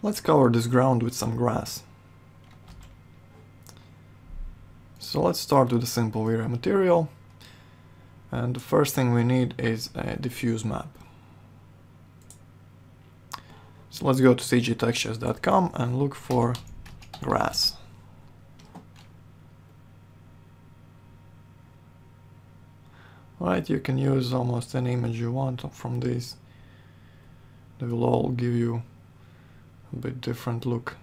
Let's cover this ground with some grass. So let's start with a simple V-Ray material. And the first thing we need is a diffuse map. So let's go to cgtextures.com and look for grass. Right, you can use almost any image you want from these. They will all give you a bit different look.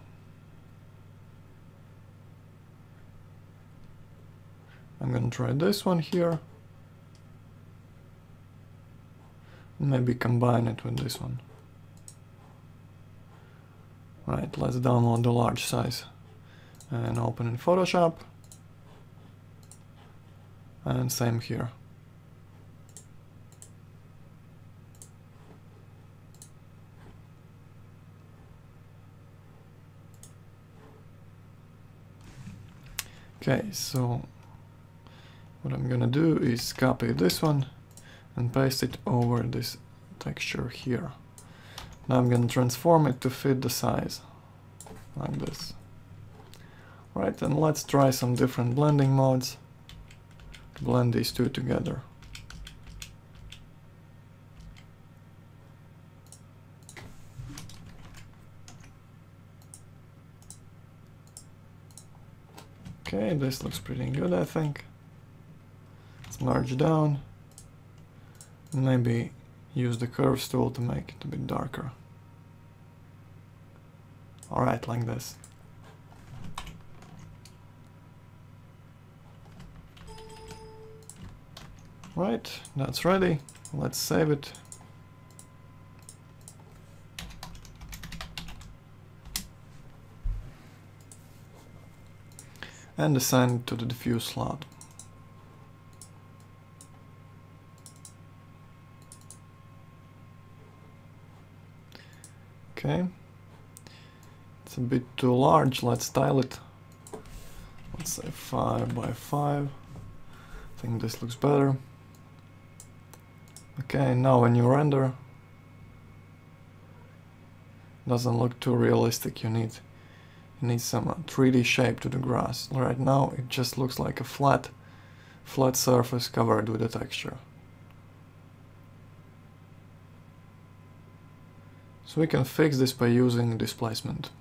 I'm gonna try this one here. Maybe combine it with this one. Right, let's download the large size and open in Photoshop. And same here. Okay, so what I'm gonna do is copy this one and paste it over this texture here. Now I'm gonna transform it to fit the size, like this. Right, and let's try some different blending modes to blend these two together. Okay, this looks pretty good, I think. Let's merge down. Maybe use the curves tool to make it a bit darker. Alright, like this. Right, that's ready. Let's save it. And assign it to the diffuse slot. Okay, it's a bit too large, let's style it. Let's say 5 by 5. I think this looks better. Okay, now when you render, doesn't look too realistic. You need some 3D shape to the grass. Right now it just looks like a flat surface covered with a texture. So we can fix this by using displacement.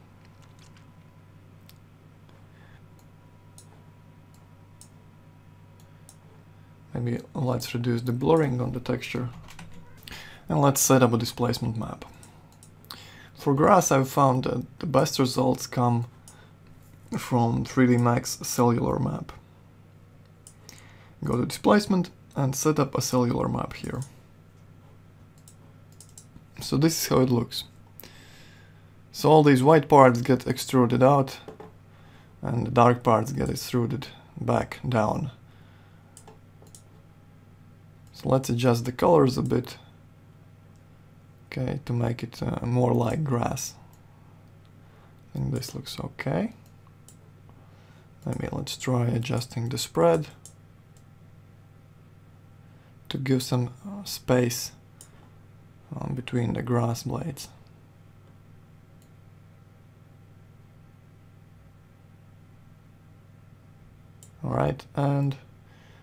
Maybe let's reduce the blurring on the texture. And let's set up a displacement map. For grass, I've found that the best results come from 3D Max cellular map. Go to displacement and set up a cellular map here. So this is how it looks. So all these white parts get extruded out and the dark parts get extruded back down. So let's adjust the colors a bit, okay, to make it more like grass. I think this looks okay. Maybe let's try adjusting the spread to give some space between the grass blades. Alright, and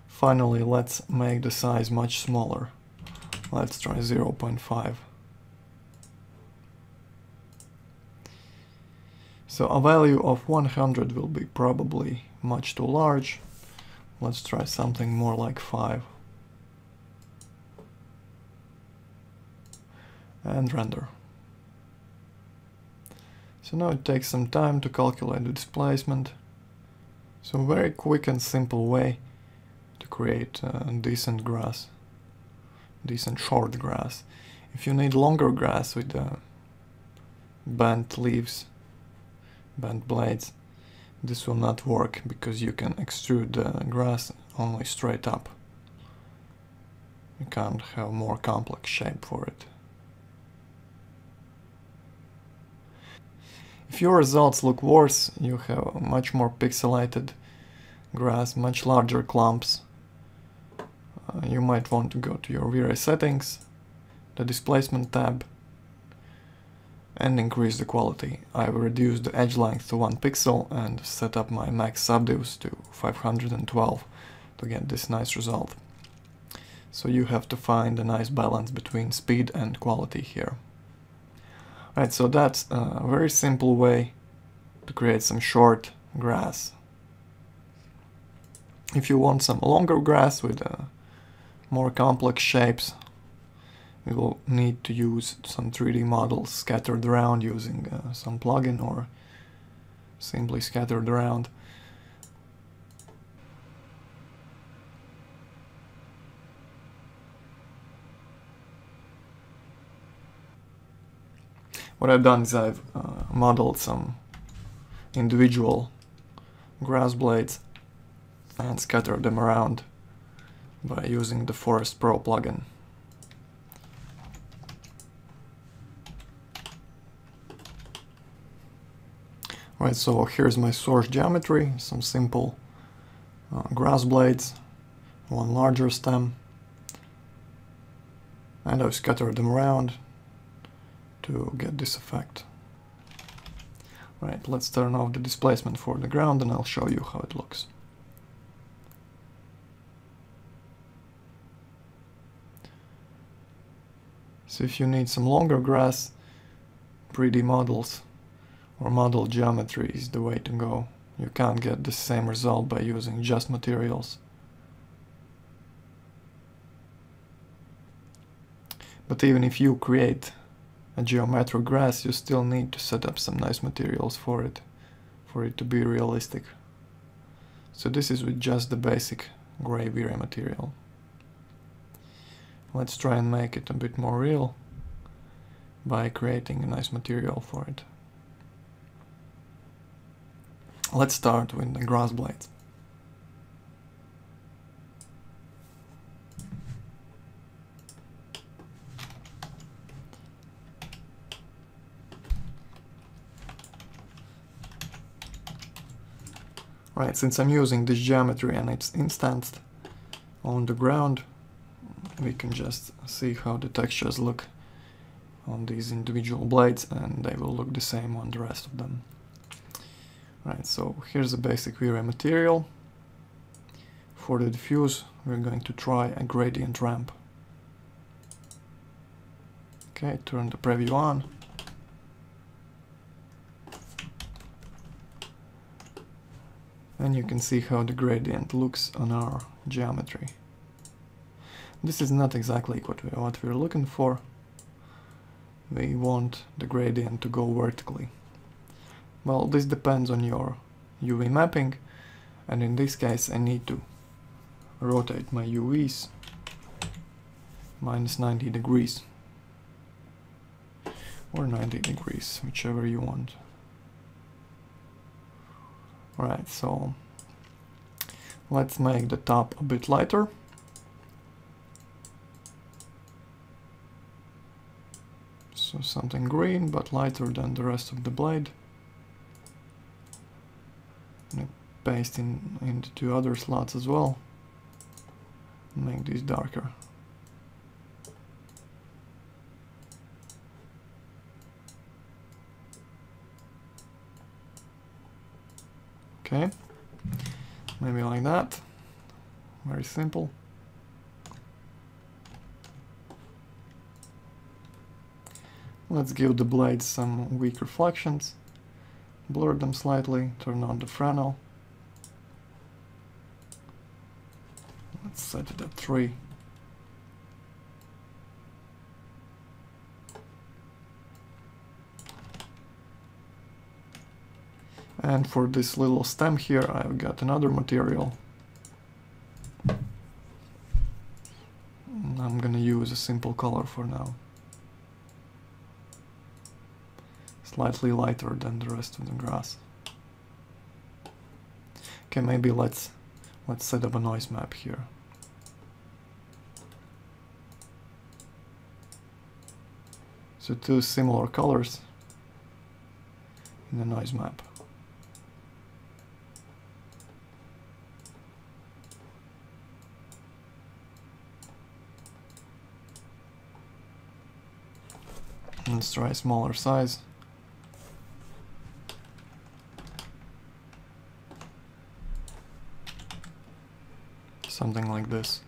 finally let's make the size much smaller. Let's try 0.5. So a value of 100 will be probably much too large. Let's try something more like 5. And render. So now it takes some time to calculate the displacement. So a very quick and simple way to create decent grass, decent short grass. If you need longer grass with bent leaves, bent blades, this will not work because you can extrude the grass only straight up. You can't have more complex shape for it. If your results look worse, you have much more pixelated grass, much larger clumps. You might want to go to your V-Ray settings, the displacement tab, and increase the quality. I've reduced the edge length to 1 pixel and set up my max subdivs to 512 to get this nice result. So you have to find a nice balance between speed and quality here. Right, so that's a very simple way to create some short grass. If you want some longer grass with more complex shapes, you will need to use some 3D models scattered around using some plugin or simply scattered around. What I've done is I've modeled some individual grass blades and scattered them around by using the Forest Pro plugin. Right, so here's my source geometry, some simple grass blades, one larger stem, and I've scattered them around to get this effect. Right, let's turn off the displacement for the ground and I'll show you how it looks. So if you need some longer grass, 3D models or model geometry is the way to go. You can't get the same result by using just materials. But even if you create a geometric grass, you still need to set up some nice materials for it to be realistic. So this is with just the basic gray V-Ray material. Let's try and make it a bit more real by creating a nice material for it. Let's start with the grass blades. Right, since I'm using this geometry and it's instanced on the ground, we can just see how the textures look on these individual blades, and they will look the same on the rest of them. Right, so here's a basic V-Ray material. For the diffuse, we're going to try a gradient ramp. Okay, turn the preview on. And you can see how the gradient looks on our geometry. This is not exactly what we're looking for. We want the gradient to go vertically. Well, this depends on your UV mapping, and in this case I need to rotate my UVs minus 90 degrees or 90 degrees, whichever you want. Right, so let's make the top a bit lighter. So something green, but lighter than the rest of the blade. And paste in the two other slots as well. Make these darker. Okay, maybe like that. Very simple. Let's give the blades some weak reflections. Blur them slightly, turn on the Fresnel. Let's set it at 3. And for this little stem here, I've got another material. I'm gonna use a simple color for now. Slightly lighter than the rest of the grass. Okay, maybe let's set up a noise map here. So two similar colors in the noise map. Let's try a smaller size. something like this.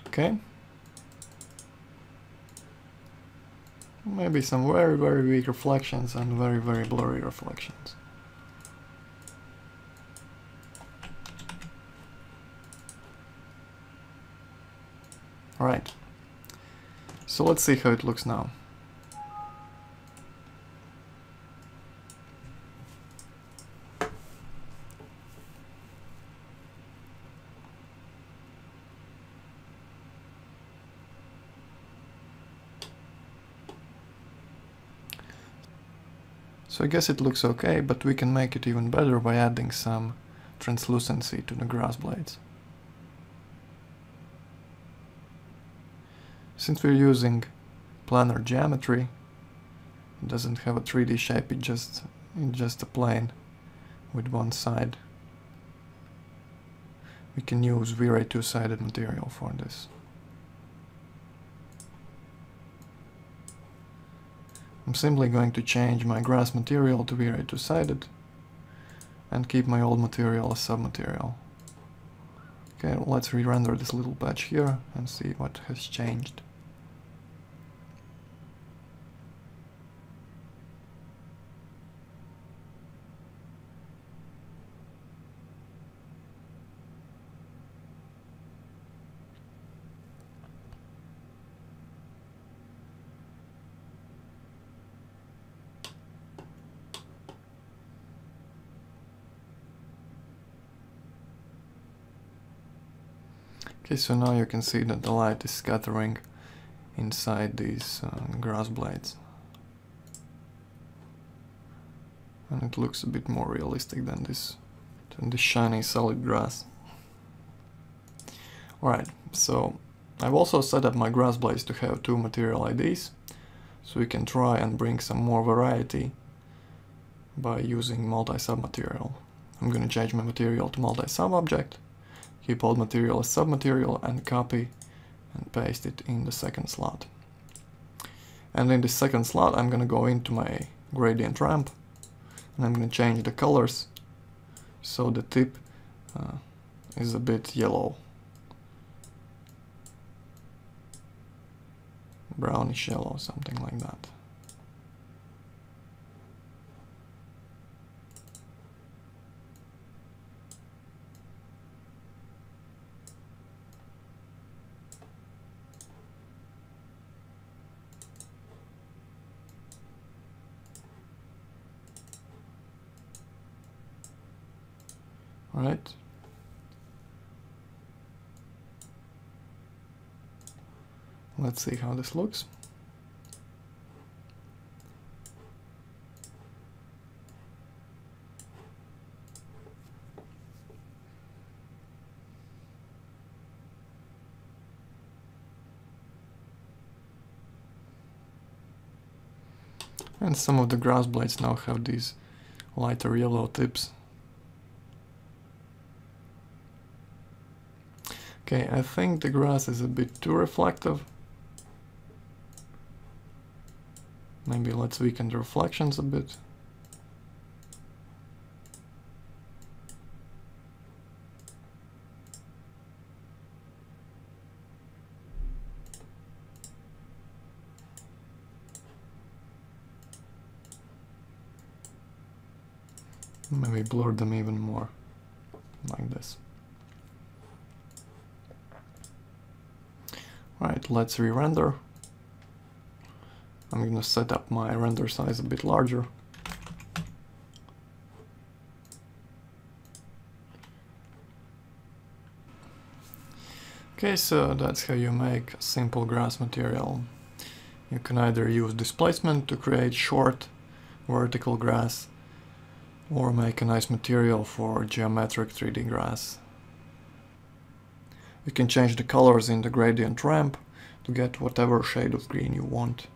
Okay. Maybe some very, very weak reflections and very, very blurry reflections. Alright. So let's see how it looks now. So I guess it looks okay, but we can make it even better by adding some translucency to the grass blades. Since we're using planar geometry, it doesn't have a 3D shape, it's just a plane with one side. We can use V-Ray two-sided material for this. I'm simply going to change my grass material to V-Ray two-sided and keep my old material as submaterial. Okay, well, let's re-render this little patch here and see what has changed. Okay, so now you can see that the light is scattering inside these grass blades. And it looks a bit more realistic than this shiny solid grass. Alright, so I've also set up my grass blades to have 2 material IDs, so we can try and bring some more variety by using multi-sub-material. I'm going to change my material to multi-sub-object, keep old material as submaterial, and copy and paste it in the second slot. And in the second slot I'm going to go into my gradient ramp and I'm going to change the colors so the tip is a bit yellow, brownish yellow, something like that. Right. Let's see how this looks. And some of the grass blades now have these lighter yellow tips. Okay, I think the grass is a bit too reflective. Maybe let's weaken the reflections a bit. Maybe blur them even more, like this. Alright, let's re-render. I'm gonna set up my render size a bit larger. Okay, so that's how you make a simple grass material. You can either use displacement to create short vertical grass, or make a nice material for geometric 3D grass. You can change the colors in the gradient ramp to get whatever shade of green you want.